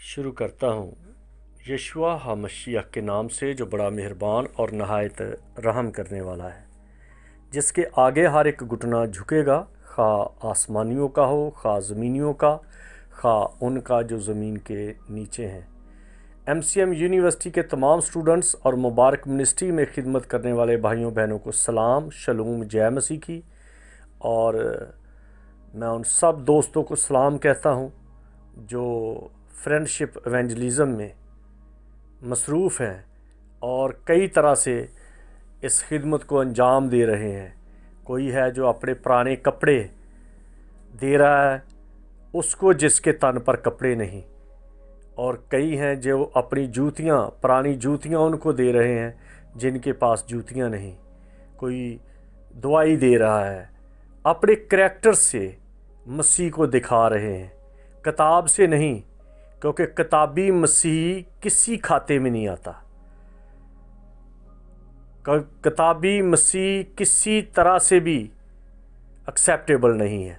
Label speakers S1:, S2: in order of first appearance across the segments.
S1: شروع کرتا ہوں یشوع ہمشیح کے نام سے جو بڑا مہربان اور نہایت رحم کرنے والا ہے، جس کے آگے ہر ایک گھٹنا جھکے گا، خواہ آسمانیوں کا ہو خواہ زمینیوں کا، خواہ ان کا جو زمین کے نیچے ہیں۔ MCM یونیورسٹی کے تمام سٹوڈنٹس اور مبارک منسٹری میں خدمت کرنے والے بھائیوں بہنوں کو سلام، شلوم، جے مسیح کی۔ اور میں ان سب دوستوں کو سلام کہتا ہوں جو فرینڈشپ ایونجلزم میں مصروف ہیں اور کئی طرح سے اس خدمت کو انجام دے رہے ہیں۔ کوئی ہے جو اپنے پرانے کپڑے دے رہا ہے اس کو جس کے تن پر کپڑے نہیں، اور کئی ہیں جو اپنی جوتیاں، پرانی جوتیاں ان کو دے رہے ہیں جن کے پاس جوتیاں نہیں۔ کوئی دعائی دے رہا ہے، اپنے کریکٹر سے مسیح کو دکھا رہے ہیں، کتاب سے نہیں، کیونکہ کتابی مسیح کسی کھاتے میں نہیں آتا۔ کتابی مسیح کسی طرح سے بھی ایکسیپٹیبل نہیں ہے۔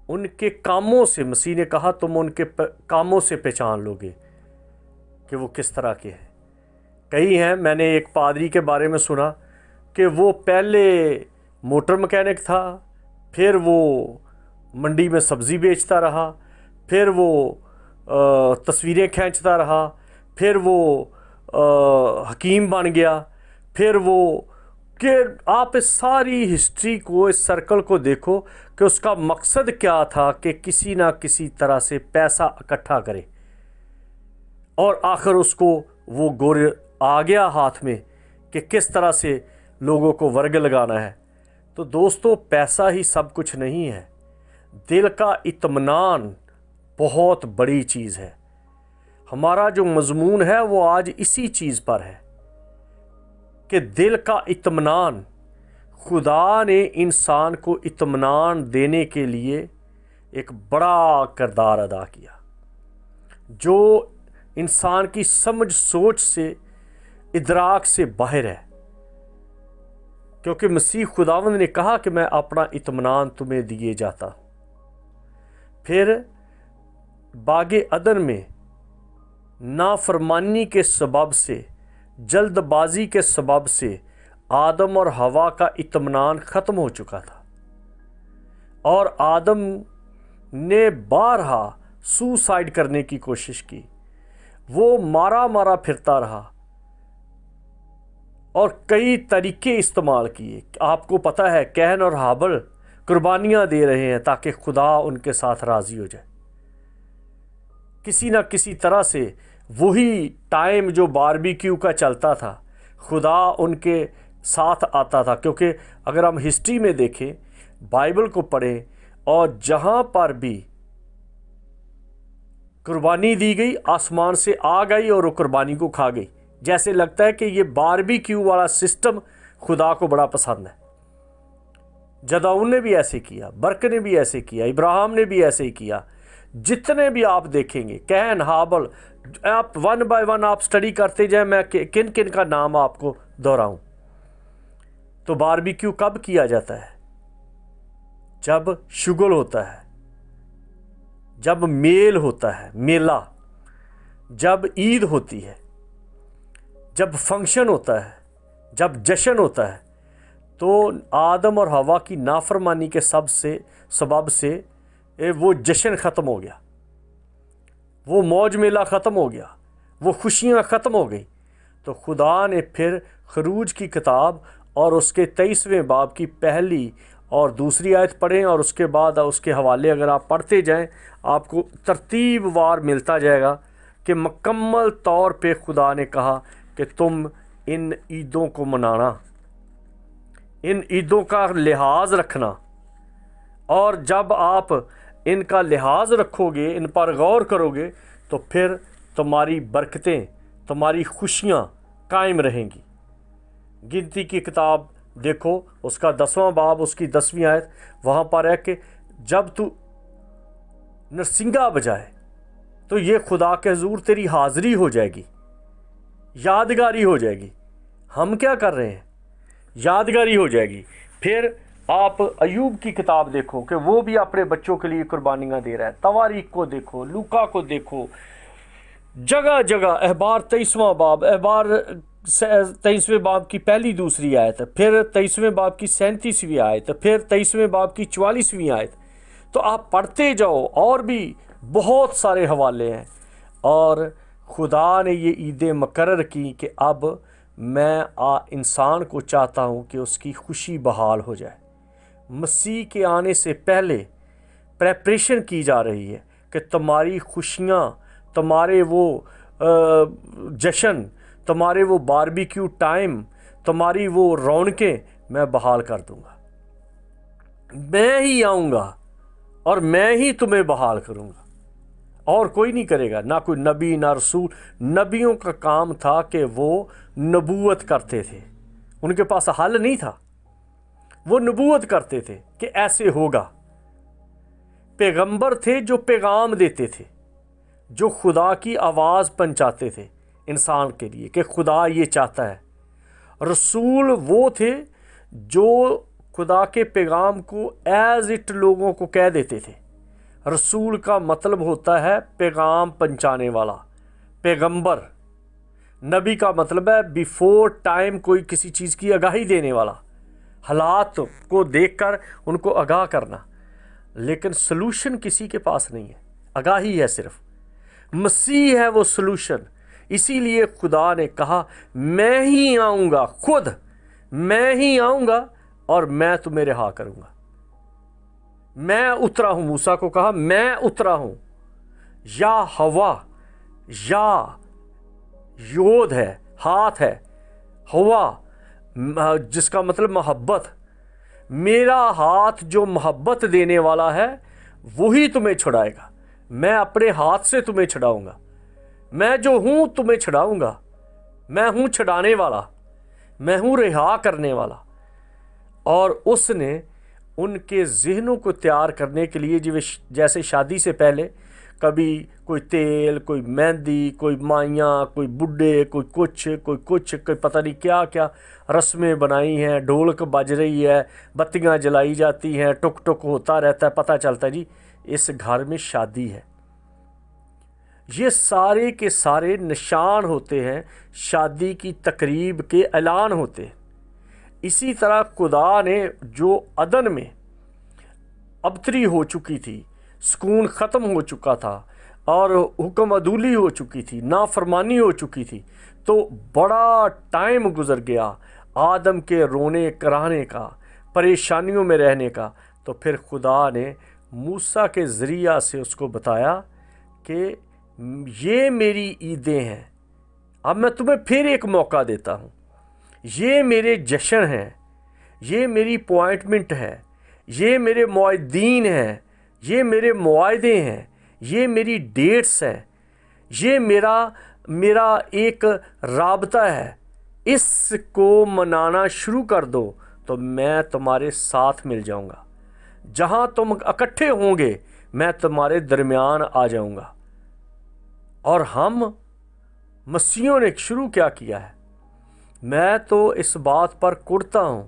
S1: ان کے کاموں سے، مسیح نے کہا تم ان کے کاموں سے پہچان لو گے کہ وہ کس طرح کے ہیں۔ کئی ہیں، میں نے ایک پادری کے بارے میں سنا کہ وہ پہلے موٹر مکینک تھا، پھر وہ منڈی میں سبزی بیچتا رہا، پھر وہ تصویریں کھینچتا رہا، پھر وہ حکیم بن گیا، پھر وہ کہ آپ اس ساری ہسٹری کو، اس سرکل کو دیکھو کہ اس کا مقصد کیا تھا کہ کسی نہ کسی طرح سے پیسہ اکٹھا کرے، اور آخر اس کو وہ گور آ گیا ہاتھ میں کہ کس طرح سے لوگوں کو ورگ لگانا ہے۔ تو دوستو، پیسہ ہی سب کچھ نہیں ہے، دل کا اطمینان بہت بڑی چیز ہے۔ ہمارا جو مضمون ہے وہ آج اسی چیز پر ہے کہ دل کا اطمینان۔ خدا نے انسان کو اطمینان دینے کے لیے ایک بڑا کردار ادا کیا جو انسان کی سمجھ سوچ سے، ادراک سے باہر ہے، کیونکہ مسیح خداوند نے کہا کہ میں اپنا اطمینان تمہیں دیے جاتا ہوں۔ پھر باغ عدن میں نافرمانی کے سبب سے، جلد بازی کے سبب سے آدم اور حوا کا اطمینان ختم ہو چکا تھا، اور آدم نے بارہا سوسائڈ کرنے کی کوشش کی۔ وہ مارا پھرتا رہا اور کئی طریقے استعمال کیے۔ آپ کو پتہ ہے کاہن اور ہابل قربانیاں دے رہے ہیں تاکہ خدا ان کے ساتھ راضی ہو جائے۔ کسی نہ کسی طرح سے وہی ٹائم جو باربیکیو کا چلتا تھا، خدا ان کے ساتھ آتا تھا، کیونکہ اگر ہم ہسٹری میں دیکھیں، بائبل کو پڑھیں، اور جہاں پر بھی قربانی دی گئی آسمان سے آ گئی اور وہ قربانی کو کھا گئی۔ جیسے لگتا ہے کہ یہ باربیکیو والا سسٹم خدا کو بڑا پسند ہے۔ جدعون نے بھی ایسے کیا، برق نے بھی ایسے کیا، ابراہیم نے بھی ایسے ہی کیا۔ جتنے بھی آپ دیکھیں گے کاہن، ہابل، آپ ون بائی ون آپ سٹڈی کرتے جائیں، میں کن کن کا نام آپ کو دہراؤں۔ تو باربیکیو کب کیا جاتا ہے؟ جب شگل ہوتا ہے، جب میل ہوتا ہے، میلہ، جب عید ہوتی ہے، جب فنکشن ہوتا ہے، جب جشن ہوتا ہے۔ تو آدم اور حوا کی نافرمانی کے سبب سے وہ جشن ختم ہو گیا، وہ موج میلہ ختم ہو گیا، وہ خوشیاں ختم ہو گئی۔ تو خدا نے پھر خروج کی کتاب اور اس کے 23ویں باب کی پہلی اور دوسری آیت پڑھیں، اور اس کے بعد اس کے حوالے اگر آپ پڑھتے جائیں آپ کو ترتیب وار ملتا جائے گا کہ مکمل طور پہ خدا نے کہا کہ تم ان عیدوں کو منانا، ان عیدوں کا لحاظ رکھنا، اور جب آپ ان کا لحاظ رکھو گے، ان پر غور کرو گے، تو پھر تمہاری برکتیں، تمہاری خوشیاں قائم رہیں گی۔ گنتی کی کتاب دیکھو، اس کا 10واں باب، اس کی 10ویں آیت، وہاں پر ہے کہ جب تو نرسنگا بجائے تو یہ خدا کے حضور تیری حاضری ہو جائے گی، یادگاری ہو جائے گی۔ ہم کیا کر رہے ہیں؟ یادگاری ہو جائے گی۔ پھر آپ ایوب کی کتاب دیکھو کہ وہ بھی اپنے بچوں کے لیے قربانیاں دے رہا ہے، تواریخ کو دیکھو، لوکا کو دیکھو، جگہ جگہ احبار 23واں باب، احبار 23ویں باب کی پہلی دوسری آیت، پھر 23ویں باب کی 37ویں آیت، پھر 23ویں باب کی 44ویں آیت، تو آپ پڑھتے جاؤ، اور بھی بہت سارے حوالے ہیں۔ اور خدا نے یہ عیدیں مقرر کی کہ اب میں انسان کو چاہتا ہوں کہ اس کی خوشی بحال ہو جائے۔ مسیح کے آنے سے پہلے پریپریشن کی جا رہی ہے کہ تمہاری خوشیاں، تمہارے وہ جشن، تمہارے وہ باربیکیو ٹائم، تمہاری وہ رونقیں میں بحال کر دوں گا۔ میں ہی آؤں گا اور میں ہی تمہیں بحال کروں گا، اور کوئی نہیں کرے گا، نہ کوئی نبی نہ رسول۔ نبیوں کا کام تھا کہ وہ نبوت کرتے تھے، ان کے پاس حل نہیں تھا، وہ نبوت کرتے تھے کہ ایسے ہوگا۔ پیغمبر تھے جو پیغام دیتے تھے، جو خدا کی آواز پہنچاتے تھے انسان کے لیے کہ خدا یہ چاہتا ہے۔ رسول وہ تھے جو خدا کے پیغام کو ایز اٹ لوگوں کو کہہ دیتے تھے۔ رسول کا مطلب ہوتا ہے پیغام پہنچانے والا، پیغمبر۔ نبی کا مطلب ہے بیفور ٹائم کوئی کسی چیز کی آگاہی دینے والا، حالات کو دیکھ کر ان کو آگاہ کرنا۔ لیکن سلوشن کسی کے پاس نہیں ہے، آگاہی ہے صرف۔ مسیح ہے وہ سلوشن۔ اسی لیے خدا نے کہا میں ہی آؤں گا، خود میں ہی آؤں گا اور میں تمہیں رہا کروں گا۔ میں اترا ہوں، موسیٰ کو کہا میں اترا ہوں۔ یا ہوا، یا یود ہے، ہاتھ ہے، ہوا جس کا مطلب محبت۔ میرا ہاتھ جو محبت دینے والا ہے وہی تمہیں چھڑائے گا۔ میں اپنے ہاتھ سے تمہیں چھڑاؤں گا، میں جو ہوں تمہیں چھڑاؤں گا۔ میں ہوں چھڑانے والا، میں ہوں رہا کرنے والا۔ اور اس نے ان کے ذہنوں کو تیار کرنے کے لیے جیسے شادی سے پہلے کبھی کوئی تیل، کوئی مہندی، کوئی مائیاں، کوئی بڈھے، کوئی کچھ کوئی پتہ نہیں کیا کیا رسمیں بنائی ہیں، ڈھولک بج رہی ہے، بتیاں جلائی جاتی ہیں، ٹک ٹک ہوتا رہتا ہے، پتہ چلتا ہے جی اس گھر میں شادی ہے۔ یہ سارے کے سارے نشان ہوتے ہیں، شادی کی تقریب کے اعلان ہوتے ہیں۔ اسی طرح خدا نے جو عدن میں ابتری ہو چکی تھی، سکون ختم ہو چکا تھا اور حکم عدولی ہو چکی تھی، نافرمانی ہو چکی تھی، تو بڑا ٹائم گزر گیا آدم کے رونے کرانے کا، پریشانیوں میں رہنے کا۔ تو پھر خدا نے موسیٰ کے ذریعہ سے اس کو بتایا کہ یہ میری عیدیں ہیں، اب میں تمہیں پھر ایک موقع دیتا ہوں، یہ میرے جشن ہیں، یہ میری اپوائنٹمنٹ ہے، یہ میرے معاہدین ہیں، یہ میرے معاہدے ہیں، یہ میری ڈیٹس ہیں، یہ میرا ایک رابطہ ہے۔ اس کو منانا شروع کر دو تو میں تمہارے ساتھ مل جاؤں گا، جہاں تم اکٹھے ہوں گے میں تمہارے درمیان آ جاؤں گا۔ اور ہم مسیحیوں نے شروع کیا ہے؟ میں تو اس بات پر کڑتا ہوں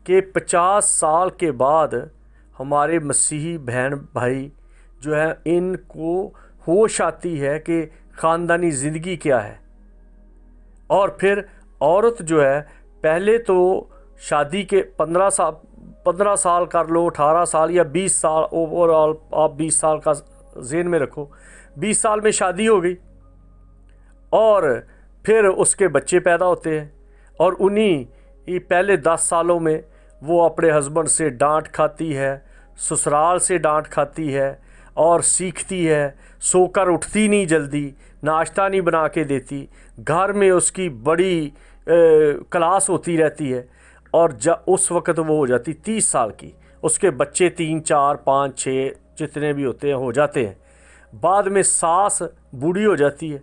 S1: کہ 50 سال کے بعد ہمارے مسیحی بہن بھائی جو ہے ان کو ہوش آتی ہے کہ خاندانی زندگی کیا ہے۔ اور پھر عورت جو ہے پہلے تو شادی کے 15 سال کر لو، 18 سال یا 20 سال، اوور آل آپ 20 سال کا ذہن میں رکھو، 20 سال میں شادی ہو گئی اور پھر اس کے بچے پیدا ہوتے ہیں، اور انہی پہلے 10 سالوں میں وہ اپنے ہسبینڈ سے ڈانٹ کھاتی ہے، سسرال سے ڈانٹ کھاتی ہے اور سیکھتی ہے، سو کر اٹھتی نہیں جلدی، ناشتہ نہیں بنا کے دیتی، گھر میں اس کی بڑی کلاس ہوتی رہتی ہے، اور اس وقت وہ ہو جاتی 30 سال کی، اس کے بچے 3 4 5 6 جتنے بھی ہوتے ہیں ہو جاتے ہیں۔ بعد میں ساس بوڑھی ہو جاتی ہے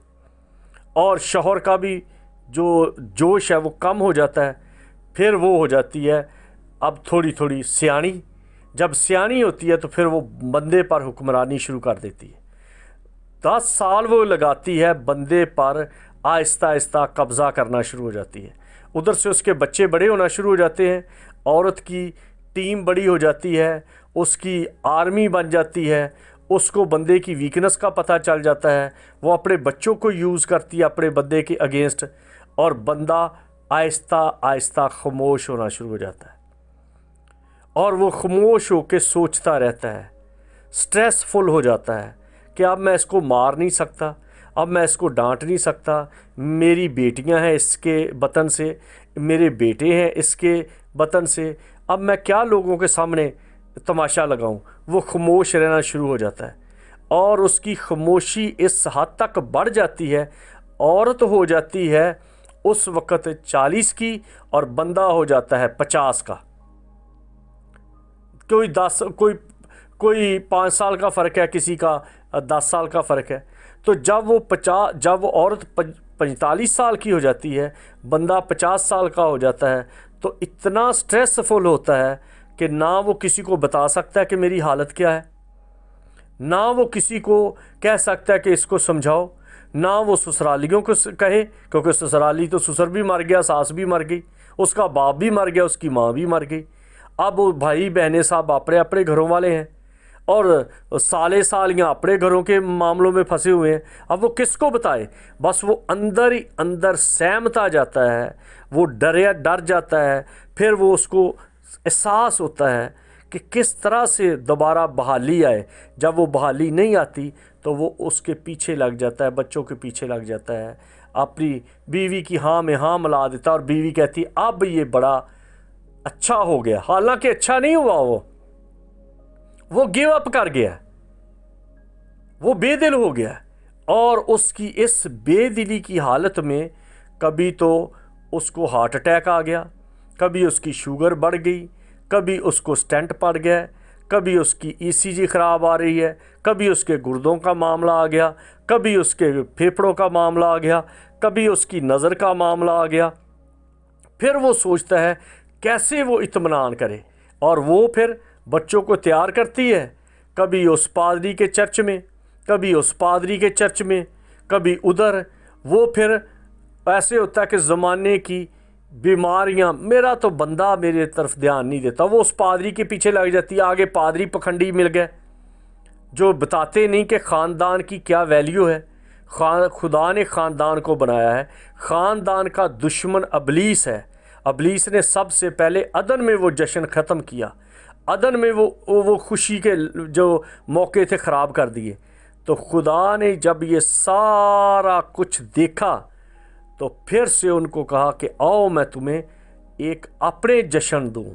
S1: اور شوہر کا بھی جو جوش ہے وہ کم ہو جاتا ہے، پھر وہ ہو جاتی ہے اب تھوڑی سیانی۔ جب سیانی ہوتی ہے تو پھر وہ بندے پر حکمرانی شروع کر دیتی ہے۔ 10 سال وہ لگاتی ہے بندے پر آہستہ آہستہ قبضہ کرنا شروع ہو جاتی ہے، ادھر سے اس کے بچے بڑے ہونا شروع ہو جاتے ہیں، عورت کی ٹیم بڑی ہو جاتی ہے، اس کی آرمی بن جاتی ہے، اس کو بندے کی ویکنس کا پتہ چل جاتا ہے، وہ اپنے بچوں کو یوز کرتی ہے اپنے بندے کے اگینسٹ، اور بندہ آہستہ آہستہ خاموش ہونا شروع ہو جاتا ہے، اور وہ خاموش ہو کے سوچتا رہتا ہے، سٹریس فل ہو جاتا ہے کہ اب میں اس کو مار نہیں سکتا، اب میں اس کو ڈانٹ نہیں سکتا، میری بیٹیاں ہیں اس کے بطن سے، میرے بیٹے ہیں اس کے بطن سے، اب میں کیا لوگوں کے سامنے تماشا لگاؤں۔ وہ خاموش رہنا شروع ہو جاتا ہے، اور اس کی خاموشی اس حد تک بڑھ جاتی ہے، عورت ہو جاتی ہے اس وقت 40 کی اور بندہ ہو جاتا ہے 50 کا، کوئی 5 سال کا فرق ہے، کسی کا 10 سال کا فرق ہے۔ تو جب وہ عورت 45 سال کی ہو جاتی ہے، بندہ 50 سال کا ہو جاتا ہے، تو اتنا سٹریس فل ہوتا ہے کہ نہ وہ کسی کو بتا سکتا ہے کہ میری حالت کیا ہے، نہ وہ کسی کو کہہ سکتا ہے کہ اس کو سمجھاؤ، نہ وہ سسرالیوں کو کہے، کیونکہ سسرالی تو سسر بھی مر گیا، ساس بھی مر گئی، اس کا باپ بھی مر گیا، اس کی ماں بھی مر گئی، اب وہ بھائی بہنیں صاحب اپنے اپنے گھروں والے ہیں، اور سالیاں اپنے گھروں کے معاملوں میں پھنسے ہوئے ہیں۔ اب وہ کس کو بتائے؟ بس وہ اندر ہی اندر سہمتا جاتا ہے، وہ ڈر جاتا ہے، پھر وہ اس کو احساس ہوتا ہے کہ کس طرح سے دوبارہ بحالی آئے۔ جب وہ بحالی نہیں آتی تو وہ اس کے پیچھے لگ جاتا ہے، بچوں کے پیچھے لگ جاتا ہے، اپنی بیوی کی ہاں میں ہاں ملا دیتا، اور بیوی کہتی اب یہ بڑا اچھا ہو گیا، حالانکہ اچھا نہیں ہوا، وہ گیو اپ کر گیا، وہ بے دل ہو گیا، اور اس کی اس بے دلی کی حالت میں کبھی تو اس کو ہارٹ اٹیک آ گیا، کبھی اس کی شوگر بڑھ گئی، کبھی اس کو سٹینٹ پڑ گیا، کبھی اس کی ECG خراب آ رہی ہے، کبھی اس کے گردوں کا معاملہ آ گیا، کبھی اس کے پھیپھڑوں کا معاملہ آ گیا، کبھی اس کی نظر کا معاملہ آ گیا۔ پھر وہ سوچتا ہے کیسے وہ اطمینان کرے، اور وہ پھر بچوں کو تیار کرتی ہے، کبھی اس پادری کے چرچ میں، کبھی اس پادری کے چرچ میں، کبھی ادھر۔ وہ پھر ایسے ہوتا ہے کہ زمانے کی بیماریاں، میرا تو بندہ میرے طرف دھیان نہیں دیتا، وہ اس پادری کے پیچھے لگ جاتی ہے۔ آگے پادری پکھنڈی مل گئے جو بتاتے نہیں کہ خاندان کی کیا ویلیو ہے۔ خدا نے خاندان کو بنایا ہے، خاندان کا دشمن ابلیس ہے۔ ابلیس نے سب سے پہلے عدن میں وہ جشن ختم کیا، عدن میں وہ خوشی کے جو موقع تھے خراب کر دیے۔ تو خدا نے جب یہ سارا کچھ دیکھا تو پھر سے ان کو کہا کہ آؤ میں تمہیں ایک اپنے جشن دوں،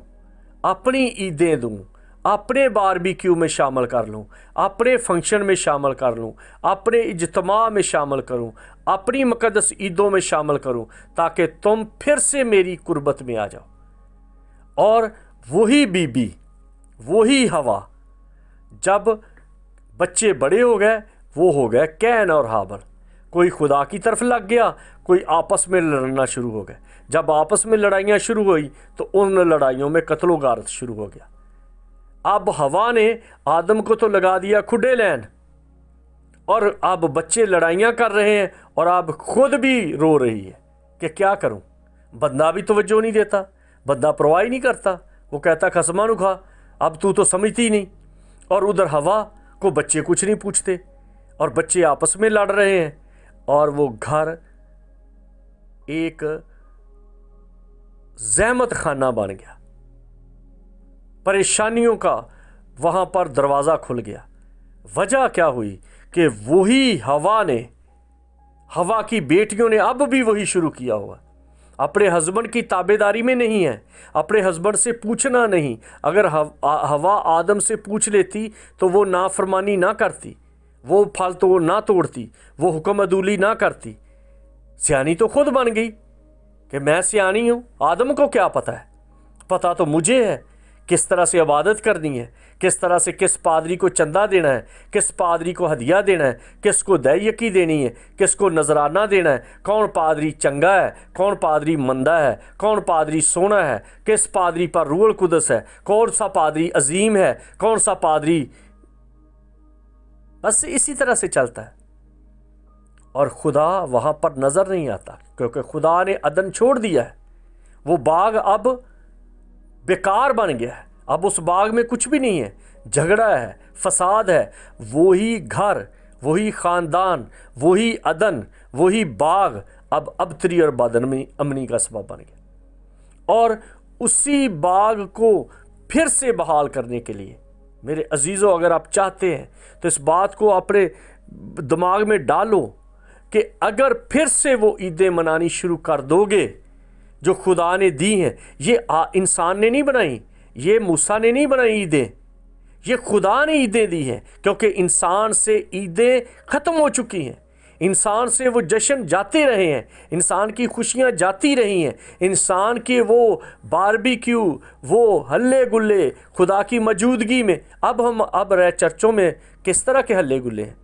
S1: اپنی عیدیں دوں، اپنے باربیکیو میں شامل کر لوں، اپنے فنکشن میں شامل کر لوں، اپنے اجتماع میں شامل کروں، اپنی مقدس عیدوں میں شامل کروں، تاکہ تم پھر سے میری قربت میں آ جاؤ۔ اور وہی بی بی، وہی ہوا، جب بچے بڑے ہو گئے، وہ ہو گئے کین اور ہابل، کوئی خدا کی طرف لگ گیا، کوئی آپس میں لڑنا شروع ہو گئے۔ جب آپس میں لڑائیاں شروع ہوئی تو ان لڑائیوں میں قتل و غارت شروع ہو گیا۔ اب ہوا نے آدم کو تو لگا دیا کھڈے لین، اور اب بچے لڑائیاں کر رہے ہیں، اور اب خود بھی رو رہی ہے کہ کیا کروں۔ بندہ بھی توجہ نہیں دیتا، بندہ پرواہ نہیں کرتا، وہ کہتا خسماں نو کھا، اب تو سمجھتی نہیں۔ اور ادھر ہوا کو بچے کچھ نہیں پوچھتے، اور بچے آپس میں لڑ رہے ہیں، اور وہ گھر ایک زحمت خانہ بن گیا، پریشانیوں کا وہاں پر دروازہ کھل گیا۔ وجہ کیا ہوئی کہ وہی ہوا کی بیٹیوں نے اب بھی وہی شروع کیا ہوا، اپنے ہسبینڈ کی تابع داری میں نہیں ہے، اپنے ہسبینڈ سے پوچھنا نہیں۔ اگر ہوا آدم سے پوچھ لیتی تو وہ نافرمانی نہ کرتی، وہ پھل تو نہ توڑتی، وہ حکم عدولی نہ کرتی۔ سیانی تو خود بن گئی کہ میں سیانی ہوں، آدم کو کیا پتہ ہے؟ پتہ تو مجھے ہے کس طرح سے عبادت کرنی ہے، کس طرح سے کس پادری کو چندہ دینا ہے، کس پادری کو ہدیہ دینا ہے، کس کو دہیکی دینی ہے، کس کو نذرانہ دینا ہے، کون پادری چنگا ہے، کون پادری مندہ ہے، کون پادری سونا ہے، کس پادری پر روح القدس ہے، کون سا پادری عظیم ہے، کون سا پادری، بس اسی طرح سے چلتا ہے۔ اور خدا وہاں پر نظر نہیں آتا، کیونکہ خدا نے عدن چھوڑ دیا ہے، وہ باغ اب بیکار بن گیا ہے، اب اس باغ میں کچھ بھی نہیں ہے، جھگڑا ہے، فساد ہے، وہی گھر، وہی خاندان، وہی عدن، وہی باغ اب ابتری اور بد امنی کا سبب بن گیا۔ اور اسی باغ کو پھر سے بحال کرنے کے لیے میرے عزیزو، اگر آپ چاہتے ہیں تو اس بات کو اپنے دماغ میں ڈالو کہ اگر پھر سے وہ عیدیں منانی شروع کر دو گے جو خدا نے دی ہیں، یہ انسان نے نہیں بنائی، یہ موسیٰ نے نہیں بنائی عیدیں، یہ خدا نے عیدیں دی ہیں، کیونکہ انسان سے عیدیں ختم ہو چکی ہیں، انسان سے وہ جشن جاتے رہے ہیں، انسان کی خوشیاں جاتی رہی ہیں، انسان کے وہ باربیکیو، وہ ہلے گلے خدا کی موجودگی میں اب رہ چرچوں میں کس طرح کے ہلے گلے ہیں؟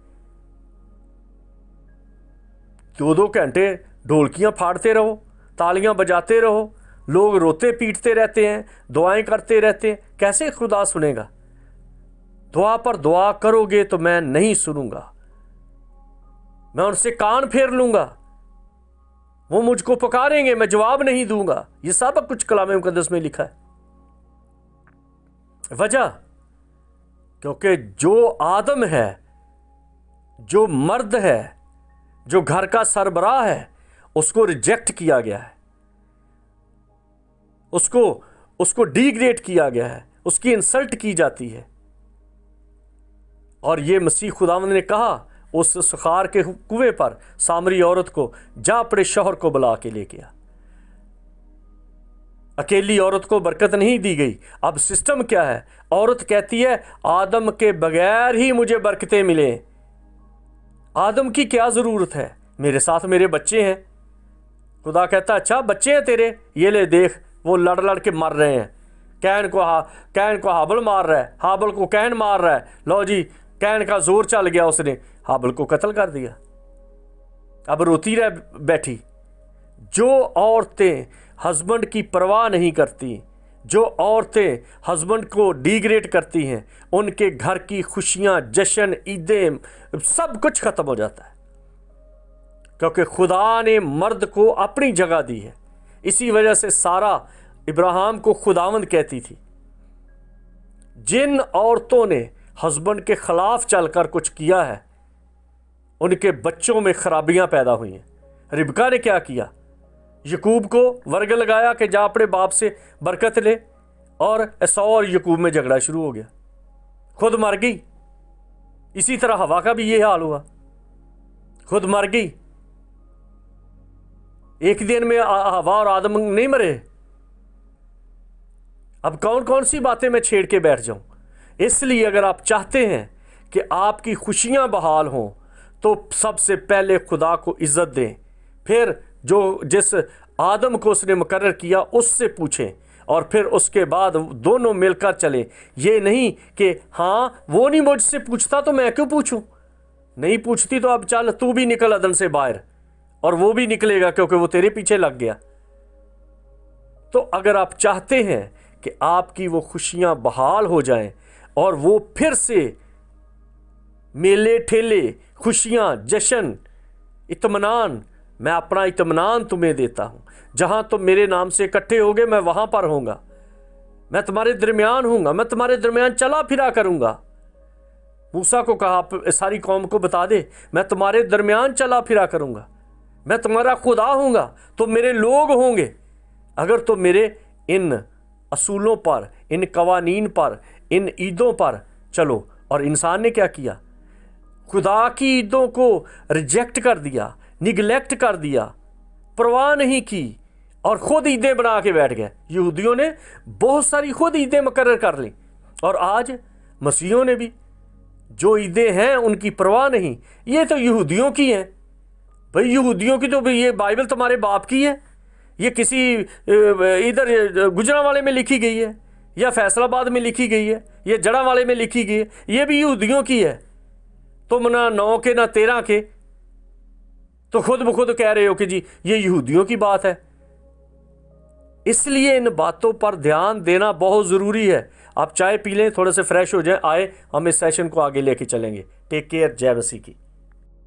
S1: 2 گھنٹے ڈھولکیاں پھاڑتے رہو، تالیاں بجاتے رہو، لوگ روتے پیٹتے رہتے ہیں، دعائیں کرتے رہتے ہیں، کیسے خدا سنے گا؟ دعا پر دعا کرو گے تو میں نہیں سنوں گا، میں ان سے کان پھیر لوں گا، وہ مجھ کو پکاریں گے، میں جواب نہیں دوں گا۔ یہ سب کچھ کلام مقدس میں لکھا ہے۔ وجہ کیونکہ جو آدم ہے، جو مرد ہے، جو گھر کا سربراہ ہے، اس کو ریجیکٹ کیا گیا ہے، اس کو ڈی گریڈ کیا گیا ہے، اس کی انسلٹ کی جاتی ہے۔ اور یہ مسیح خداوند نے کہا اس سخار کے کنویں پر سامری عورت کو، جا اپنے شوہر کو بلا کے لے کے آ۔ اکیلی عورت کو برکت نہیں دی گئی۔ اب سسٹم کیا ہے؟ عورت کہتی ہے آدم کے بغیر ہی مجھے برکتیں ملیں، آدم کی کیا ضرورت ہے، میرے ساتھ میرے بچے ہیں۔ خدا کہتا اچھا بچے ہیں تیرے، یہ لے دیکھ وہ لڑ لڑ کے مر رہے ہیں، کین کو ہابل مار رہا ہے، ہابل کو کین مار رہا ہے، لو جی کین کا زور چل گیا، اس نے ہابل کو قتل کر دیا۔ اب روتی رہ بیٹھی۔ جو عورتیں ہسبینڈ کی پرواہ نہیں کرتی، جو عورتیں ہسبینڈ کو ڈی گریڈ کرتی ہیں، ان کے گھر کی خوشیاں، جشن، عیدیں، سب کچھ ختم ہو جاتا ہے، کیونکہ خدا نے مرد کو اپنی جگہ دی ہے۔ اسی وجہ سے سارا ابراہیم کو خداوند کہتی تھی۔ جن عورتوں نے ہسبینڈ کے خلاف چل کر کچھ کیا ہے، ان کے بچوں میں خرابیاں پیدا ہوئی ہیں۔ ربکا نے کیا کیا؟ یعقوب کو ورگ لگایا کہ جا اپنے باپ سے برکت لے، اور ایسو اور یعقوب میں جھگڑا شروع ہو گیا، خود مر گئی۔ اسی طرح ہوا کا بھی یہ حال ہوا، خود مر گئی۔ ایک دن میں ہوا اور آدم نہیں مرے۔ اب کون سی باتیں میں چھیڑ کے بیٹھ جاؤں؟ اس لیے اگر آپ چاہتے ہیں کہ آپ کی خوشیاں بحال ہوں تو سب سے پہلے خدا کو عزت دیں، پھر جس آدم کو اس نے مقرر کیا اس سے پوچھیں، اور پھر اس کے بعد دونوں مل کر چلیں۔ یہ نہیں کہ ہاں وہ نہیں مجھ سے پوچھتا تو میں کیوں پوچھوں، نہیں پوچھتی تو اب چل تو بھی نکل عدن سے باہر، اور وہ بھی نکلے گا کیونکہ وہ تیرے پیچھے لگ گیا۔ تو اگر آپ چاہتے ہیں کہ آپ کی وہ خوشیاں بحال ہو جائیں اور وہ پھر سے میلے ٹھیلے، خوشیاں، جشن، اطمینان، میں اپنا اطمینان تمہیں دیتا ہوں، جہاں تم میرے نام سے اکٹھے ہوگے میں وہاں پر ہوں گا، میں تمہارے درمیان ہوں گا، میں تمہارے درمیان چلا پھرا کروں گا۔ موسیٰ کو کہا ساری قوم کو بتا دے میں تمہارے درمیان چلا پھرا کروں گا، میں تمہارا خدا ہوں گا، تم میرے لوگ ہوں گے اگر تم میرے ان اصولوں پر، ان قوانین پر، ان عیدوں پر چلو۔ اور انسان نے کیا کیا؟ خدا کی عیدوں کو ریجیکٹ کر دیا، نگلیکٹ کر دیا، پرواہ نہیں کی، اور خود عیدیں بنا کے بیٹھ گئے۔ یہودیوں نے بہت ساری خود عیدیں مقرر کر لیں، اور آج مسیحیوں نے بھی جو عیدیں ہیں ان کی پرواہ نہیں۔ یہ تو یہودیوں کی ہیں بھئی، یہودیوں کی تو یہ بائبل تمہارے باپ کی ہے، یہ کسی ادھر گجرانوالے میں لکھی گئی ہے، یا فیصل آباد میں لکھی گئی ہے، یا جڑاں والے میں لکھی گئی ہے، یہ بھی یہودیوں کی ہے۔ تم نہ 9 کے نہ 13 کے، تو خود بخود کہہ رہے ہو کہ جی یہ یہودیوں کی بات ہے۔ اس لیے ان باتوں پر دھیان دینا بہت ضروری ہے۔ آپ چائے پی لیں، تھوڑے سے فریش ہو جائیں، آئے ہم اس سیشن کو آگے لے کے چلیں گے۔ ٹیک کیئر، جے مسیح کی۔